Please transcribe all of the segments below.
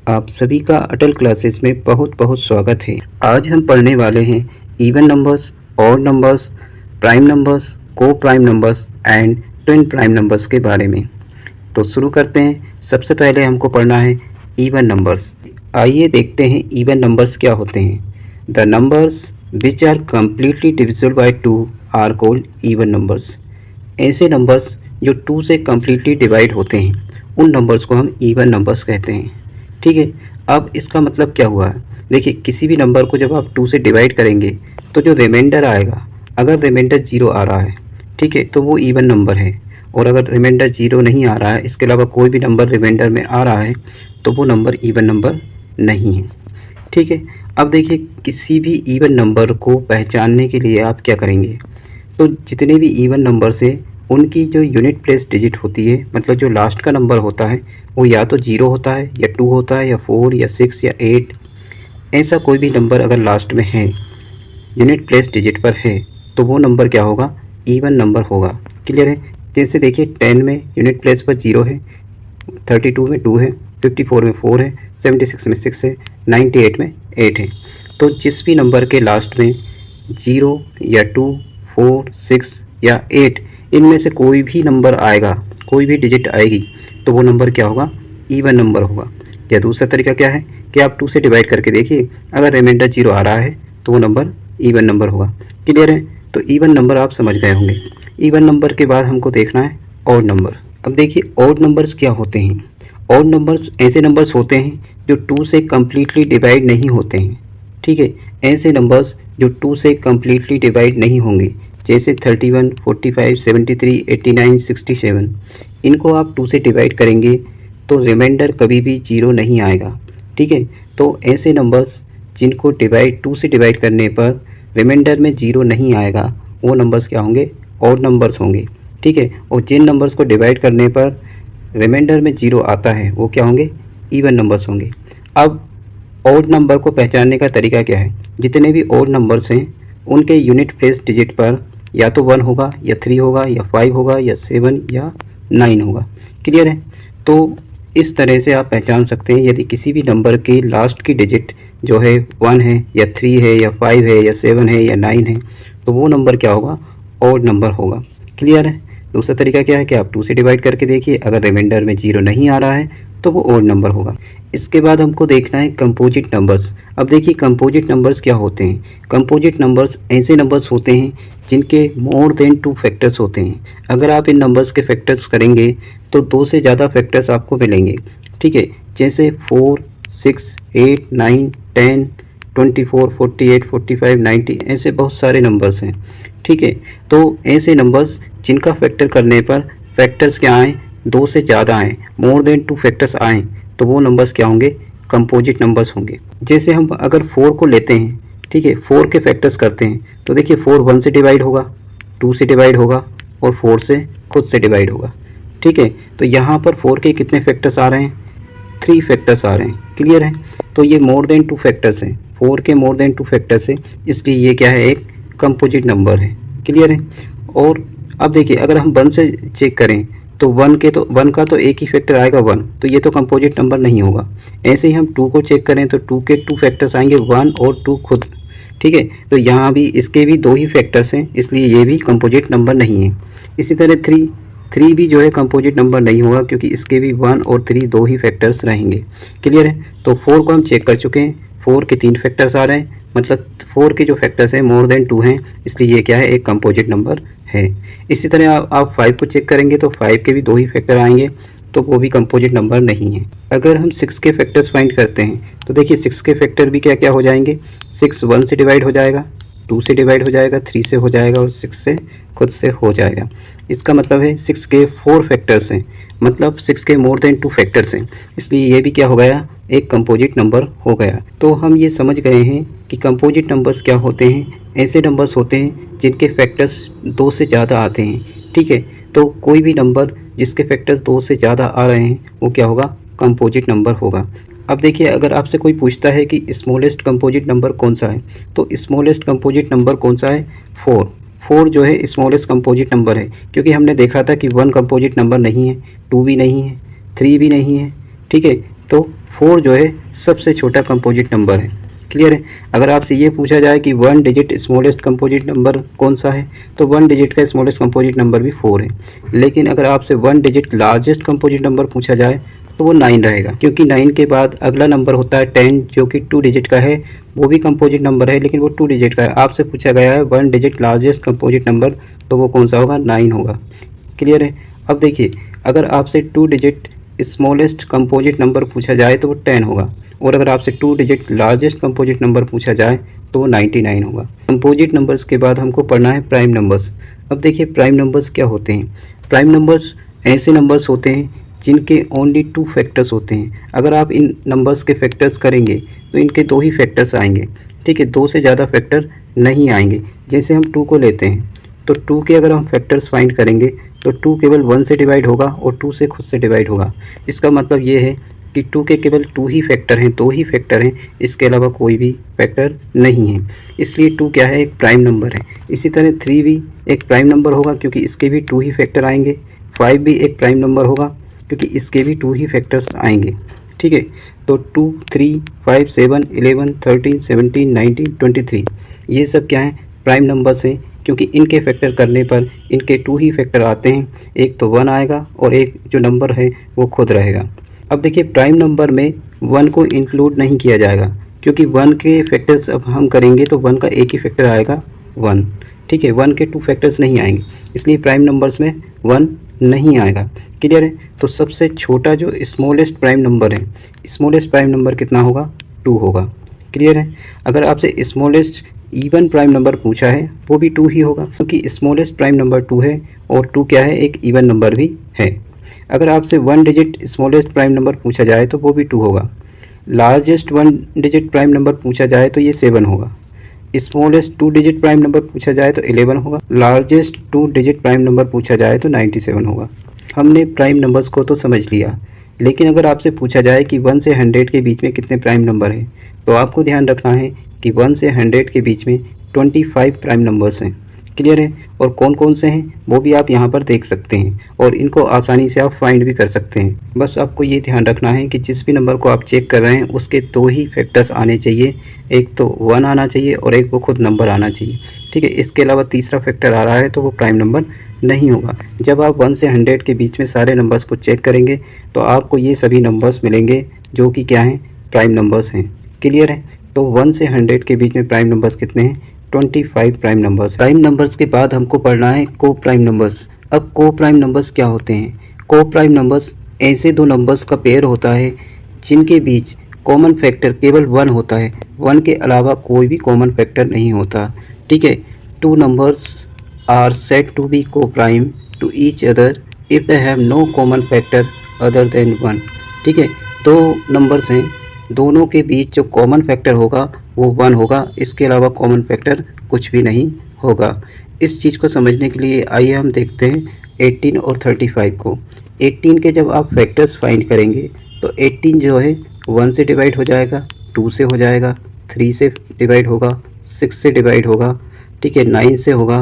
आप सभी का अटल क्लासेस में बहुत बहुत स्वागत है। आज हम पढ़ने वाले हैं even numbers, odd numbers, prime numbers, coprime numbers and twin prime numbers के बारे में। तो शुरू करते हैं। सबसे पहले हमको पढ़ना है इवन नंबर्स। आइए देखते हैं इवन नंबर्स क्या होते हैं। The numbers which are completely divisible by 2 are called even numbers. ऐसे नंबर्स जो 2 से कम्प्लीटली डिवाइड होते हैं उन नंबर्स को हम इवन नंबर्स कहते हैं। ठीक है, अब इसका मतलब क्या हुआ है। देखिए, किसी भी नंबर को जब आप 2 से डिवाइड करेंगे तो जो रिमाइंडर आएगा, अगर रिमाइंडर 0 आ रहा है, ठीक है, तो वो इवन नंबर है। और अगर रिमाइंडर 0 नहीं आ रहा है, इसके अलावा कोई भी नंबर रिमाइंडर में आ रहा है, तो वो नंबर इवन नंबर नहीं है। ठीक है, अब देखिए, किसी भी इवन नंबर को पहचानने के लिए आप क्या करेंगे, तो जितने भी इवन नंबर्स हैं उनकी जो यूनिट प्लेस डिजिट होती है, मतलब जो लास्ट का नंबर होता है, वो या तो 0 होता है या 2 होता है या 4 या 6 या 8। ऐसा कोई भी नंबर अगर लास्ट में है, यूनिट प्लेस डिजिट पर है, तो वो नंबर क्या होगा, इवन नंबर होगा। क्लियर है। जैसे देखिए, 10 में यूनिट प्लेस पर 0 है, 32 में 2 है, 54 में 4 है, 76 में 6 है, 98 में 8 है। तो जिस भी नंबर के लास्ट में 0 या 2, 4, 6 या 8 इनमें से कोई भी नंबर आएगा, कोई भी डिजिट आएगी, तो वो नंबर क्या होगा, इवन नंबर होगा। या दूसरा तरीका क्या है कि आप 2 से डिवाइड करके देखिए, अगर रिमाइंडर 0 आ रहा है तो वो नंबर इवन नंबर होगा। क्लियर है। तो इवन नंबर आप समझ गए होंगे। इवन नंबर के बाद हमको देखना है ऑड नंबर। अब देखिए, ऑड नंबर्स क्या होते हैं। ऑड नंबर्स ऐसे नंबर्स होते हैं जो 2 से कम्प्लीटली डिवाइड नहीं होते हैं। ठीक है, ऐसे नंबर्स जो 2 से कम्प्लीटली डिवाइड नहीं होंगे, जैसे 31, 45, 73, 89, 67, इनको आप 2 से डिवाइड करेंगे तो रिमाइंडर कभी भी 0 नहीं आएगा। ठीक है, तो ऐसे नंबर्स जिनको 2 से डिवाइड करने पर रिमाइंडर में 0 नहीं आएगा, वो नंबर्स क्या होंगे, ऑड नंबर्स होंगे। ठीक है, और जिन नंबर्स को डिवाइड करने पर रिमाइंडर में 0 आता है, वो क्या होंगे, इवन नंबर्स होंगे। अब ऑड नंबर को पहचानने का तरीका क्या है। जितने भी ऑड नंबर्स हैं उनके यूनिट प्लेस डिजिट पर या तो 1 होगा या 3 होगा या 5 होगा या 7 या 9 होगा। क्लियर है। तो इस तरह से आप पहचान सकते हैं, यदि किसी भी नंबर के लास्ट की डिजिट जो है 1 है या 3 है या 5 है या 7 है या 9 है, तो वो नंबर क्या होगा, ऑड नंबर होगा। क्लियर है। दूसरा तरीका क्या है कि आप 2 से डिवाइड करके देखिए, अगर रिमाइंडर में 0 नहीं आ रहा है तो वो ऑड नंबर होगा। इसके बाद हमको देखना है कंपोजिट नंबर्स। अब देखिए, कंपोजिट नंबर्स क्या होते हैं। कंपोजिट नंबर्स ऐसे नंबर्स होते हैं जिनके मोर देन 2 फैक्टर्स होते हैं। अगर आप इन नंबर्स के फैक्टर्स करेंगे तो 2 से ज़्यादा फैक्टर्स आपको मिलेंगे। ठीक है, जैसे 4, 6, 8, 9, 10, 24, 48, 45, 90, ऐसे बहुत सारे नंबर्स हैं। ठीक है, तो ऐसे नंबर्स जिनका फैक्टर करने पर फैक्टर्स क्या आएँ, 2 से ज़्यादा आएँ, मोर देन 2 फैक्टर्स आएँ, तो वो नंबर्स क्या होंगे, कंपोजिट नंबर्स होंगे। जैसे हम अगर 4 को लेते हैं, ठीक है, 4 के फैक्टर्स करते हैं, तो देखिए 4 1 से डिवाइड होगा, 2 से डिवाइड होगा और 4 से खुद से डिवाइड होगा। ठीक है, तो यहाँ पर 4 के कितने फैक्टर्स आ रहे हैं, 3 फैक्टर्स आ रहे हैं। क्लियर है। तो ये मोर देन 2 फैक्टर्स हैं, 4 के मोर देन 2 फैक्टर्स हैं, इसलिए ये क्या है, एक कंपोजिट नंबर है। क्लियर है। और अब देखिए, अगर हम 1 से चेक करें तो 1 का तो एक ही फैक्टर आएगा 1, तो ये तो कंपोजिट नंबर नहीं होगा। ऐसे ही हम 2 को चेक करें तो 2 के 2 फैक्टर्स आएंगे, 1 और 2 खुद। ठीक है, तो यहाँ भी इसके भी 2 ही फैक्टर्स हैं, इसलिए ये भी कंपोजिट नंबर नहीं है। इसी तरह 3 भी जो है कंपोजिट नंबर नहीं होगा, क्योंकि इसके भी 1 और 3 2 ही फैक्टर्स रहेंगे। क्लियर है। तो 4 को हम चेक कर चुके हैं, 4 के 3 फैक्टर्स आ रहे हैं, मतलब 4 के जो फैक्टर्स हैं मोर देन 2 हैं, इसलिए ये क्या है, एक कंपोजिट नंबर है। इसी तरह आप 5 को चेक करेंगे तो 5 के भी 2 ही फैक्टर आएंगे, तो वो भी कंपोजिट नंबर नहीं है। अगर हम 6 के फैक्टर्स फाइंड करते हैं तो देखिए 6 के फैक्टर भी क्या क्या हो जाएंगे, 6 1 से डिवाइड हो जाएगा, 2 से डिवाइड हो जाएगा, 3 से हो जाएगा और 6 से खुद से हो जाएगा। इसका मतलब है 6 के 4 फैक्टर्स हैं, मतलब 6 के मोर देन 2 फैक्टर्स हैं, इसलिए ये भी क्या हो गया, एक कंपोजिट नंबर हो गया। तो हम ये समझ गए हैं कि कंपोजिट नंबर्स क्या होते हैं। ऐसे नंबर्स होते हैं जिनके फैक्टर्स 2 से ज़्यादा आते हैं। ठीक है, तो कोई भी नंबर जिसके फैक्टर्स 2 से ज़्यादा आ रहे हैं वो क्या होगा, कंपोजिट नंबर होगा। अब देखिए, अगर आपसे कोई पूछता है कि स्मॉलेस्ट कंपोजिट नंबर कौन सा है, तो स्मॉलेस्ट कंपोजिट नंबर कौन सा है, 4 जो है स्मॉलेस्ट कंपोजिट नंबर है, क्योंकि हमने देखा था कि 1 कंपोजिट नंबर नहीं है, 2 भी नहीं है, 3 भी नहीं है। ठीक है, तो 4 जो है सबसे छोटा कंपोजिट नंबर है। क्लियर है। अगर आपसे ये पूछा जाए कि 1 डिजिट स्मॉलेस्ट कंपोजिट नंबर कौन सा है, तो 1 डिजिट का स्मॉलेस्ट कंपोजिट नंबर भी 4 है। लेकिन अगर आपसे 1 डिजिट लार्जेस्ट कंपोजिट नंबर पूछा जाए तो वो 9 रहेगा, क्योंकि 9 के बाद अगला नंबर होता है 10 जो कि 2 डिजिट का है, वो भी कंपोजिट नंबर है लेकिन वो 2 डिजिट का है। आपसे पूछा गया है 1 डिजिट लार्जेस्ट कंपोजिट नंबर, तो वो कौन सा होगा, 9 होगा। क्लियर है। अब देखिए, अगर आपसे 2 डिजिट स्मॉलेस्ट कंपोजिट नंबर पूछा जाए तो वो 10 होगा, और अगर आपसे 2 डिजिट लार्जेस्ट कंपोजिट नंबर पूछा जाए तो वो 99 होगा। कंपोजिट नंबर्स के बाद हमको पढ़ना है प्राइम नंबर्स। अब देखिए प्राइम नंबर्स क्या होते हैं। प्राइम नंबर्स ऐसे नंबर्स होते हैं जिनके ओनली 2 फैक्टर्स होते हैं। अगर आप इन नंबर्स के फैक्टर्स करेंगे तो इनके 2 ही फैक्टर्स आएंगे, ठीक है, 2 से ज़्यादा फैक्टर नहीं आएंगे। जैसे हम 2 को लेते हैं तो 2 के अगर हम फैक्टर्स फाइंड करेंगे तो 2 केवल 1 से डिवाइड होगा और 2 से खुद से डिवाइड होगा। इसका मतलब ये है कि 2 के केवल 2 ही फैक्टर हैं, 2 ही फैक्टर हैं, इसके अलावा कोई भी फैक्टर नहीं है। इसलिए 2 क्या है, एक प्राइम नंबर है। इसी तरह 3 भी एक प्राइम नंबर होगा क्योंकि इसके भी 2 ही फैक्टर आएंगे। 5 भी एक प्राइम नंबर होगा क्योंकि इसके भी 2 ही फैक्टर्स आएंगे। ठीक है, तो 2, 3, 5, 7, 11, 13, 17, 19, 23 ये सब क्या हैं, प्राइम नंबर्स हैं, क्योंकि इनके फैक्टर करने पर इनके 2 ही फैक्टर आते हैं। एक तो 1 आएगा और एक जो नंबर है वो खुद रहेगा। अब देखिए प्राइम नंबर में 1 को इंक्लूड नहीं किया जाएगा, क्योंकि 1 के फैक्टर्स अब हम करेंगे तो 1 का एक ही फैक्टर आएगा 1। ठीक है, 1 के 2 फैक्टर्स नहीं आएंगे, इसलिए प्राइम नंबर्स में 1 नहीं आएगा। क्लियर है। तो सबसे छोटा जो स्मॉलेस्ट प्राइम नंबर है, स्मॉलेस्ट प्राइम नंबर कितना होगा, 2 होगा। क्लियर है। अगर आपसे स्मॉलेस्ट इवन प्राइम नंबर पूछा है वो भी 2 ही होगा, क्योंकि स्मॉलेस्ट प्राइम नंबर 2 है और 2 क्या है, एक इवन नंबर भी है। अगर आपसे 1 डिजिट स्मॉलेस्ट प्राइम नंबर पूछा जाए तो वो भी 2 होगा। लार्जेस्ट 1 डिजिट प्राइम नंबर पूछा जाए तो ये 7 होगा। स्मॉलेस्ट 2 डिजिट प्राइम नंबर पूछा जाए तो 11 होगा। लार्जेस्ट 2 डिजिट प्राइम नंबर पूछा जाए तो 97 होगा। हमने प्राइम नंबर्स को तो समझ लिया, लेकिन अगर आपसे पूछा जाए कि 1 से 100 के बीच में कितने प्राइम नंबर हैं, तो आपको ध्यान रखना है कि 1 से 100 के बीच में 25 प्राइम नंबर्स हैं। क्लियर है। और कौन कौन से हैं वो भी आप यहाँ पर देख सकते हैं, और इनको आसानी से आप फाइंड भी कर सकते हैं। बस आपको ये ध्यान रखना है कि जिस भी नंबर को आप चेक कर रहे हैं उसके 2 ही फैक्टर्स आने चाहिए, एक तो 1 आना चाहिए और एक वो खुद नंबर आना चाहिए। ठीक है, इसके अलावा तीसरा फैक्टर आ रहा है तो वो प्राइम नंबर नहीं होगा। जब आप 1 से 100 के बीच में सारे नंबर्स को चेक करेंगे तो आपको ये सभी नंबर्स मिलेंगे जो कि क्या हैं, प्राइम नंबर्स हैं। क्लियर है। तो 1 से 100 के बीच में प्राइम नंबर्स कितने हैं, 25 प्राइम नंबर्स। प्राइम नंबर्स के बाद हमको पढ़ना है को प्राइम नंबर्स। अब को प्राइम नंबर्स क्या होते हैं। को प्राइम नंबर्स ऐसे 2 नंबर्स का पेयर होता है जिनके बीच कॉमन फैक्टर केवल 1 होता है, 1 के अलावा कोई भी कॉमन फैक्टर नहीं होता। ठीक है। 2 numbers are said to be coprime to each other if they have no common factor other than 1। ठीक है, 2 नंबर्स हैं, दोनों के बीच जो कॉमन फैक्टर होगा वो 1 होगा, इसके अलावा कॉमन फैक्टर कुछ भी नहीं होगा। इस चीज़ को समझने के लिए आइए हम देखते हैं 18 और 35 को। 18 के जब आप फैक्टर्स फाइंड करेंगे तो 18 जो है 1 से डिवाइड हो जाएगा, 2 से हो जाएगा, 3 से डिवाइड होगा, 6 से डिवाइड होगा, ठीक है, 9 से होगा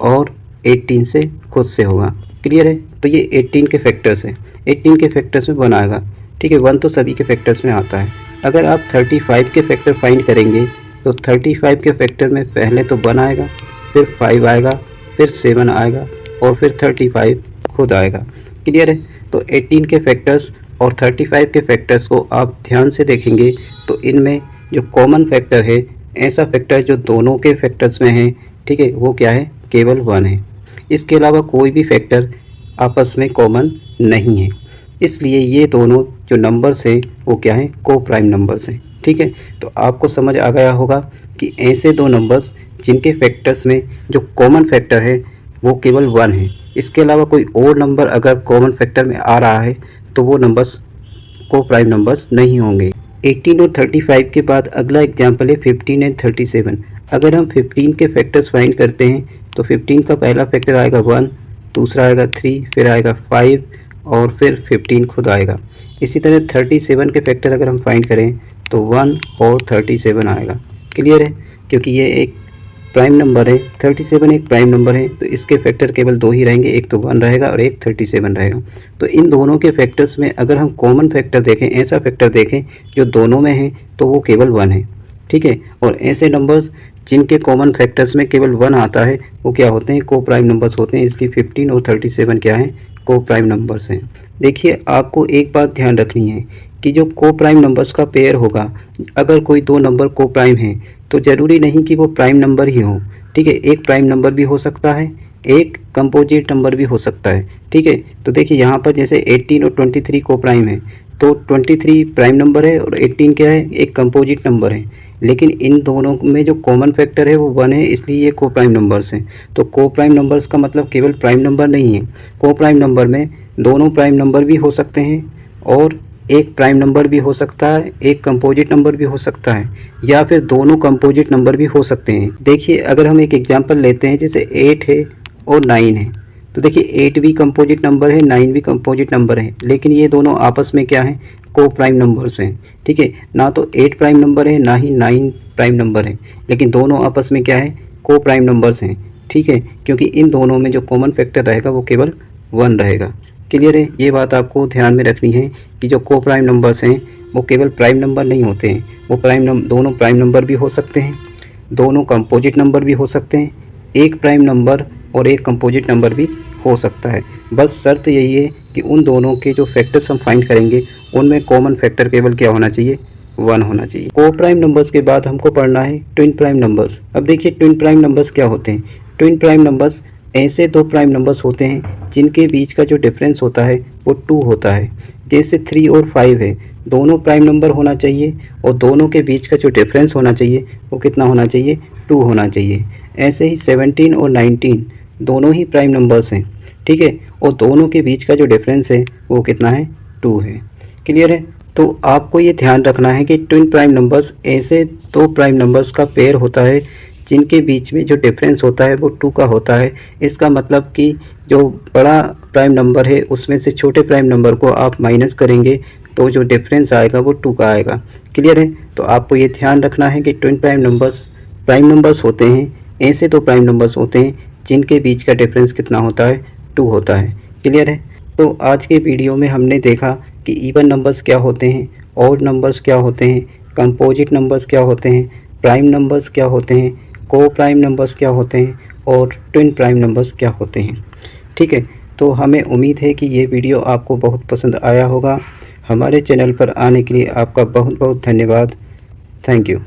और 18 से खुद से होगा। क्लियर है। तो ये 18 के फैक्टर्स हैं, 18 के फैक्टर्स में 1 आएगा। ठीक है, 1 तो सभी के फैक्टर्स में आता है। अगर आप 35 के फैक्टर फाइंड करेंगे तो 35 के फैक्टर में पहले तो 1 आएगा, फिर 5 आएगा, फिर 7 आएगा और फिर 35 खुद आएगा। क्लियर है। तो 18 के फैक्टर्स और 35 के फैक्टर्स को आप ध्यान से देखेंगे तो इनमें जो कॉमन फैक्टर है, ऐसा फैक्टर जो दोनों के फैक्टर्स में है, ठीक है, वो क्या है, केवल 1 है। इसके अलावा कोई भी फैक्टर आपस में कॉमन नहीं है, इसलिए ये दोनों जो नंबर्स हैं वो क्या हैं, को प्राइम नंबर्स हैं। ठीक है, तो आपको समझ आ गया होगा कि ऐसे 2 नंबर्स जिनके फैक्टर्स में जो कॉमन फैक्टर है वो केवल 1 है, इसके अलावा कोई और नंबर अगर कॉमन फैक्टर में आ रहा है तो वो नंबर्स को प्राइम नंबर्स नहीं होंगे। 18 और 35 के बाद अगला एग्जाम्पल है 15 एंड 37। अगर हम 15 के फैक्टर्स फाइंड करते हैं तो 15 का पहला फैक्टर आएगा 1, दूसरा आएगा 3, फिर आएगा 5 और फिर 15 खुद आएगा। इसी तरह 37 के फैक्टर अगर हम फाइंड करें तो 1 और 37 आएगा। क्लियर है, क्योंकि ये एक प्राइम नंबर है, 37 एक प्राइम नंबर है, तो इसके फैक्टर केवल 2 ही रहेंगे, एक तो 1 रहेगा और एक 37 रहेगा। तो इन दोनों के फैक्टर्स में अगर हम कॉमन फैक्टर देखें, ऐसा फैक्टर देखें जो दोनों में है, तो वो केवल 1 है, ठीक है। और ऐसे नंबर्स जिनके कॉमन फैक्टर्स में केवल 1 आता है वो क्या होते हैं, को प्राइम नंबर्स होते हैं। इसलिए 15 और 37 क्या है, को प्राइम नंबर्स हैं। देखिए आपको एक बात ध्यान रखनी है कि जो को प्राइम नंबर्स का पेयर होगा, अगर कोई 2 नंबर को प्राइम है तो ज़रूरी नहीं कि वो प्राइम नंबर ही हो, ठीक है। एक प्राइम नंबर भी हो सकता है, एक कंपोजिट नंबर भी हो सकता है, ठीक है। तो देखिए यहाँ पर जैसे 18 और 23 को प्राइम है, तो 23 प्राइम नंबर है और 18 क्या है, एक कंपोजिट नंबर है। लेकिन इन दोनों में जो कॉमन फैक्टर है वो 1 है, इसलिए ये को प्राइम नंबर्स हैं। तो को प्राइम नंबर्स का मतलब केवल प्राइम नंबर नहीं है। को प्राइम नंबर में दोनों प्राइम नंबर भी हो सकते हैं और एक प्राइम नंबर भी हो सकता है, एक कंपोजिट नंबर भी हो सकता है, या फिर दोनों कंपोजिट नंबर भी हो सकते हैं। देखिए अगर हम एक एग्जांपल लेते हैं, जैसे 8 है और 9 है, तो देखिए 8 भी कंपोजिट नंबर है, 9 भी कंपोजिट नंबर है, लेकिन ये दोनों आपस में क्या है, को प्राइम नंबर्स हैं, ठीक है। ना तो 8 प्राइम नंबर है, ना ही 9 प्राइम नंबर है, लेकिन दोनों आपस में क्या है, को प्राइम नंबर्स हैं, ठीक है। क्योंकि इन दोनों में जो कॉमन फैक्टर रहेगा वो केवल 1 रहेगा। क्लियर है, ये बात आपको ध्यान में रखनी है कि जो को प्राइम नंबर्स हैं वो केवल प्राइम नंबर नहीं होते हैं, वो दोनों प्राइम नंबर भी हो सकते हैं, दोनों कंपोजिट नंबर भी हो सकते हैं, एक प्राइम नंबर और एक कंपोजिट नंबर भी हो सकता है। बस शर्त यही है कि उन दोनों के जो फैक्टर्स हम फाइंड करेंगे उनमें कॉमन फैक्टर केवल क्या होना चाहिए, 1 होना चाहिए। को प्राइम नंबर्स के बाद हमको पढ़ना है ट्विन प्राइम नंबर्स। अब देखिए ट्विन प्राइम नंबर्स क्या होते हैं। ट्विन प्राइम नंबर्स ऐसे 2 प्राइम नंबर्स होते हैं जिनके बीच का जो डिफरेंस होता है वो 2 होता है। जैसे 3 और 5 है, दोनों प्राइम नंबर होना चाहिए और दोनों के बीच का जो डिफरेंस होना चाहिए वो कितना होना चाहिए, 2 होना चाहिए। ऐसे ही 17 और 19 दोनों ही प्राइम नंबर्स हैं, ठीक है, और दोनों के बीच का जो डिफरेंस है वो कितना है, 2 है। क्लियर है। तो आपको ये ध्यान रखना है कि ट्विन प्राइम नंबर्स ऐसे 2 प्राइम नंबर्स का पेयर होता है जिनके बीच में जो डिफरेंस होता है वो 2 का होता है। इसका मतलब कि जो बड़ा प्राइम नंबर है उसमें से छोटे प्राइम नंबर को आप माइनस करेंगे तो जो डिफरेंस आएगा वो 2 का आएगा। क्लियर है। तो आपको ये ध्यान रखना है कि ट्विन प्राइम नंबर्स होते हैं, ऐसे 2 प्राइम नंबर्स होते हैं जिनके बीच का डिफरेंस कितना होता है, 2 होता है। क्लियर है। तो आज के वीडियो में हमने देखा कि इवन नंबर्स क्या होते हैं, ऑड नंबर्स क्या होते हैं, कंपोजिट नंबर्स क्या होते हैं, प्राइम नंबर्स क्या होते हैं, को प्राइम नंबर्स क्या होते हैं और ट्विन प्राइम नंबर्स क्या होते हैं। ठीक है। तो हमें उम्मीद है कि ये वीडियो आपको बहुत पसंद आया होगा। हमारे चैनल पर आने के लिए आपका बहुत बहुत धन्यवाद। Thank you.